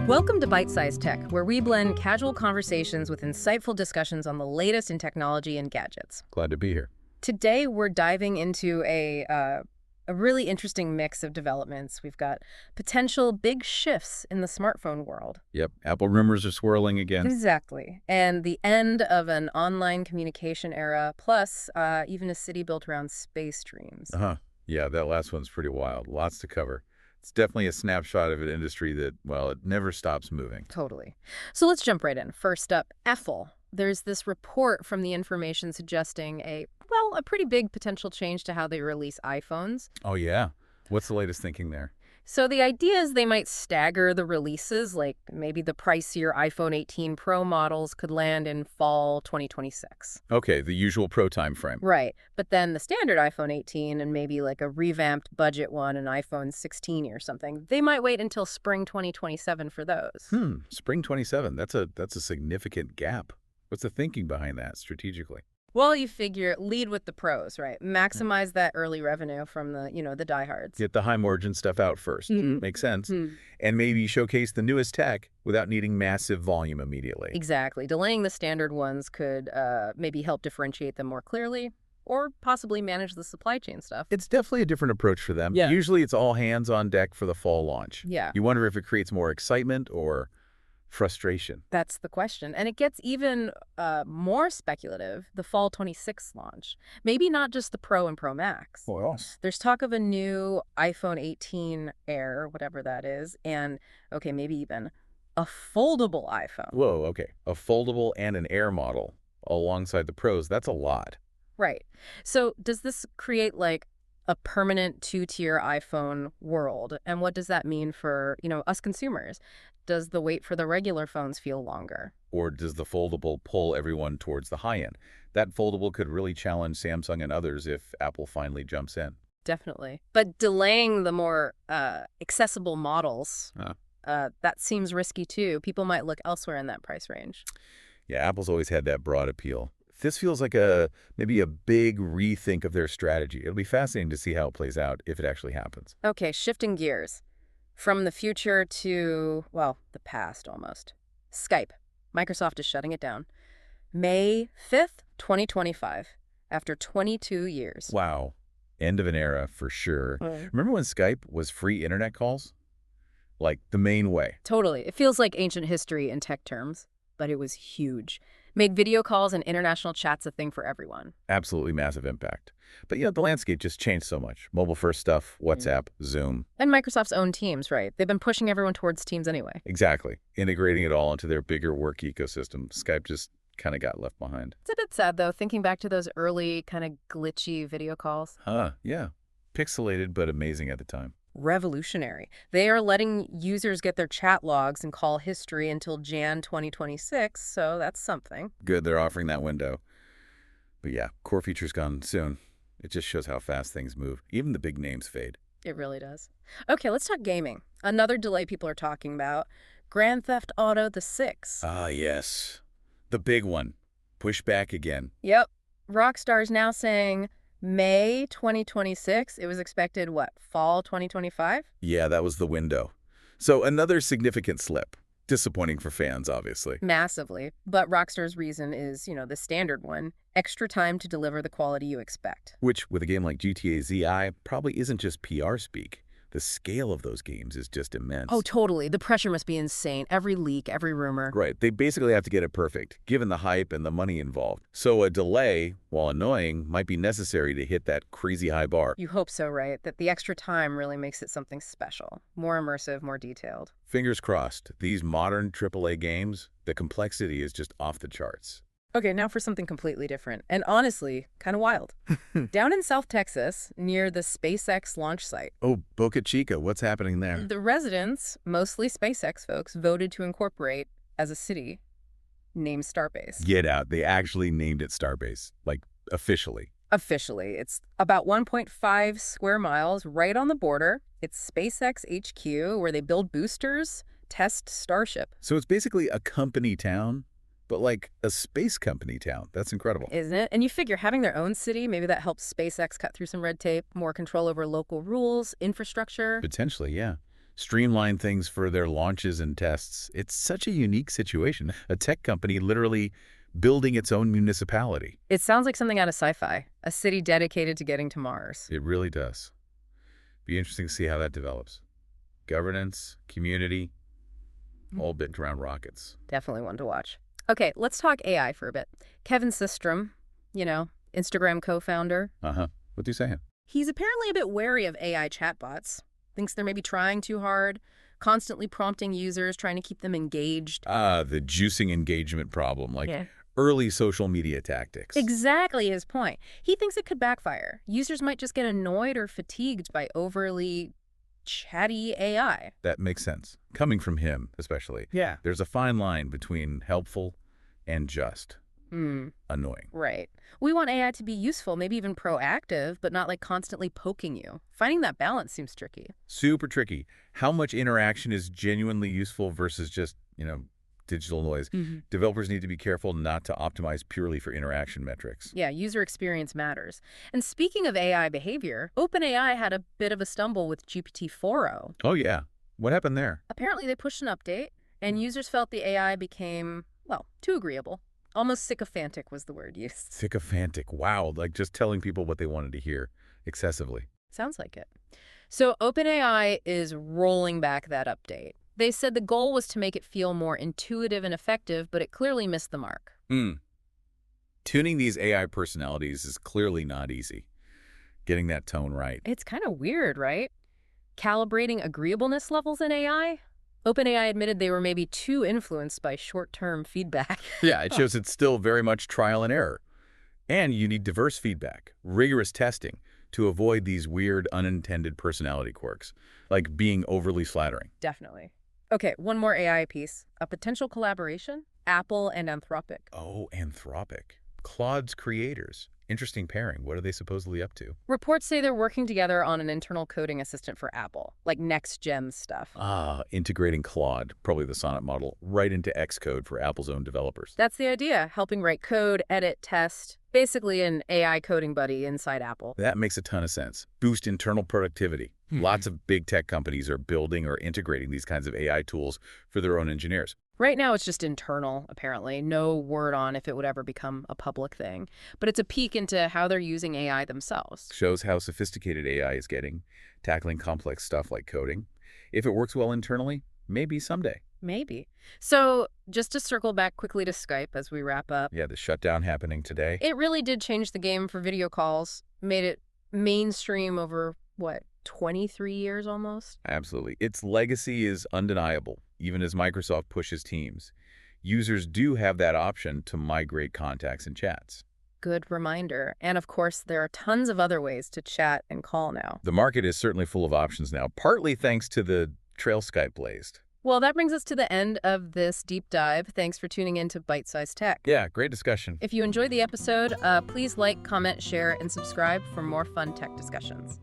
Welcome to Byte-Sized Tech, where we blend casual conversations with insightful discussions on the latest in technology and gadgets. Glad to be here. Today, we're diving into a really interesting mix of developments. We've got potential big shifts in the smartphone world. Yep, Apple rumors are swirling again. Exactly. And the end of an online communication era, plus even a city built around space dreams. Yeah, that last one's pretty wild. Lots to cover. It's definitely a snapshot of an industry that, well, it never stops moving. Totally. So let's jump right in. First up, Apple. There's this report from the information suggesting a pretty big potential change to how they release iPhones. Oh, yeah. What's the latest thinking there? So the idea is they might stagger the releases, like maybe the pricier iPhone 18 Pro models could land in fall 2026. Okay, the usual Pro time frame. Right. But then the standard iPhone 18 and maybe like a revamped budget one, an iPhone 16 or something, they might wait until spring 2027 for those. Spring 27. That's a significant gap. What's the thinking behind that strategically? Well, you figure lead with the pros, right? Maximize that early revenue from the diehards. Get the high margin stuff out first. Makes sense. And maybe showcase the newest tech without needing massive volume immediately. Exactly. Delaying the standard ones could maybe help differentiate them more clearly or possibly manage the supply chain stuff. It's definitely a different approach for them. Yeah. Usually it's all hands on deck for the fall launch. Yeah. You wonder if it creates more excitement or frustration. That's the question. And it gets even more speculative, the fall 26 launch. Maybe not just the Pro and Pro Max. What else? There's talk of a new iPhone 18 Air, whatever that is, and, okay, maybe even a foldable iPhone. Whoa, okay. A foldable and an Air model alongside the Pros, that's a lot. Right. So does this create like a permanent two-tier iPhone world? And what does that mean for, us consumers? Does the wait for the regular phones feel longer? Or does the foldable pull everyone towards the high end? That foldable could really challenge Samsung and others if Apple finally jumps in. Definitely. But delaying the more accessible models, that seems risky too. People might look elsewhere in that price range. Yeah, Apple's always had that broad appeal. This feels like maybe a big rethink of their strategy. It'll be fascinating to see how it plays out if it actually happens. Okay, shifting gears. From the future to, the past almost. Skype. Microsoft is shutting it down. May 5th, 2025, after 22 years. Wow. End of an era for sure. Remember when Skype was free internet calls? Like the main way. Totally. It feels like ancient history in tech terms, but it was huge. Made video calls and international chats a thing for everyone. Absolutely massive impact. But the landscape just changed so much. Mobile-first stuff, WhatsApp, Zoom. And Microsoft's own Teams, right? They've been pushing everyone towards Teams anyway. Exactly. Integrating it all into their bigger work ecosystem. Skype just kind of got left behind. It's a bit sad, though, thinking back to those early kind of glitchy video calls. Yeah. Pixelated, but amazing at the time. Revolutionary. They are letting users get their chat logs and call history until Jan 2026, so that's something. Good, they're offering that window. But yeah, core features gone soon. It just shows how fast things move. Even the big names fade. It really does. Okay, let's talk gaming. Another delay people are talking about. Grand Theft Auto the 6. Yes. The big one. Push back again. Yep. Rockstar's now saying May 2026. It was expected, fall 2025? Yeah, that was the window. So another significant slip. Disappointing for fans, obviously. Massively. But Rockstar's reason is, the standard one. Extra time to deliver the quality you expect. Which, with a game like GTA ZI, probably isn't just PR speak. The scale of those games is just immense. Oh, totally. The pressure must be insane. Every leak, every rumor. Right. They basically have to get it perfect, given the hype and the money involved. So a delay, while annoying, might be necessary to hit that crazy high bar. You hope so, right? That the extra time really makes it something special. More immersive, more detailed. Fingers crossed. These modern AAA games, the complexity is just off the charts. Okay, now for something completely different, and honestly, kind of wild. Down in South Texas, near the SpaceX launch site. Oh, Boca Chica, what's happening there? The residents, mostly SpaceX folks, voted to incorporate, as a city, named Starbase. Get out. They actually named it Starbase, like officially. Officially. It's about 1.5 square miles right on the border. It's SpaceX HQ, where they build boosters, test Starship. So it's basically a company town? But like a space company town. That's incredible. Isn't it? And you figure having their own city, maybe that helps SpaceX cut through some red tape, more control over local rules, infrastructure. Potentially, yeah. streamline things for their launches and tests. It's such a unique situation. A tech company literally building its own municipality. It sounds like something out of sci-fi, a city dedicated to getting to Mars. It really does. Be interesting to see how that develops. Governance, community, all built around rockets. Definitely one to watch. Okay, let's talk AI for a bit. Kevin Systrom, Instagram co-founder. What are you saying? He's apparently a bit wary of AI chatbots. Thinks they're maybe trying too hard, constantly prompting users, trying to keep them engaged. The juicing engagement problem, early social media tactics. Exactly his point. He thinks it could backfire. Users might just get annoyed or fatigued by overly chatty AI. That makes sense. Coming from him, especially. Yeah. There's a fine line between helpful and just annoying. Right. We want AI to be useful, maybe even proactive, but not constantly poking you. Finding that balance seems tricky. Super tricky. How much interaction is genuinely useful versus just, digital noise? Developers need to be careful not to optimize purely for interaction metrics. Yeah, user experience matters. And speaking of AI behavior, OpenAI had a bit of a stumble with GPT-4o. Oh, yeah. What happened there? Apparently they pushed an update, and users felt the AI became, too agreeable. Almost sycophantic was the word used. Sycophantic. Wow. Just telling people what they wanted to hear excessively. Sounds like it. So OpenAI is rolling back that update. They said the goal was to make it feel more intuitive and effective, but it clearly missed the mark. Tuning these AI personalities is clearly not easy. Getting that tone right. It's kind of weird, right? Calibrating agreeableness levels in AI? OpenAI admitted they were maybe too influenced by short-term feedback. Yeah, it shows it's still very much trial and error. And you need diverse feedback, rigorous testing, to avoid these weird, unintended personality quirks, like being overly flattering. Definitely. Okay, one more AI piece. A potential collaboration? Apple and Anthropic. Oh, Anthropic. Claude's creators. Interesting pairing. What are they supposedly up to? Reports say they're working together on an internal coding assistant for Apple, like next-gen stuff. Integrating Claude, probably the Sonnet model, right into Xcode for Apple's own developers. That's the idea, helping write code, edit, test. Basically an AI coding buddy inside Apple. That makes a ton of sense. Boost internal productivity. Lots of big tech companies are building or integrating these kinds of AI tools for their own engineers. Right now, it's just internal, apparently. No word on if it would ever become a public thing. But it's a peek into how they're using AI themselves. Shows how sophisticated AI is getting, tackling complex stuff like coding. If it works well internally, maybe someday. Maybe. So just to circle back quickly to Skype as we wrap up. Yeah, the shutdown happening today. It really did change the game for video calls. Made it mainstream over, 23 years almost? Absolutely. Its legacy is undeniable, even as Microsoft pushes Teams. Users do have that option to migrate contacts and chats. Good reminder. And of course, there are tons of other ways to chat and call now. The market is certainly full of options now, partly thanks to the trail Skype blazed. Well, that brings us to the end of this deep dive. Thanks for tuning in to Byte-Sized Tech. Yeah, great discussion. If you enjoyed the episode, please like, comment, share, and subscribe for more fun tech discussions.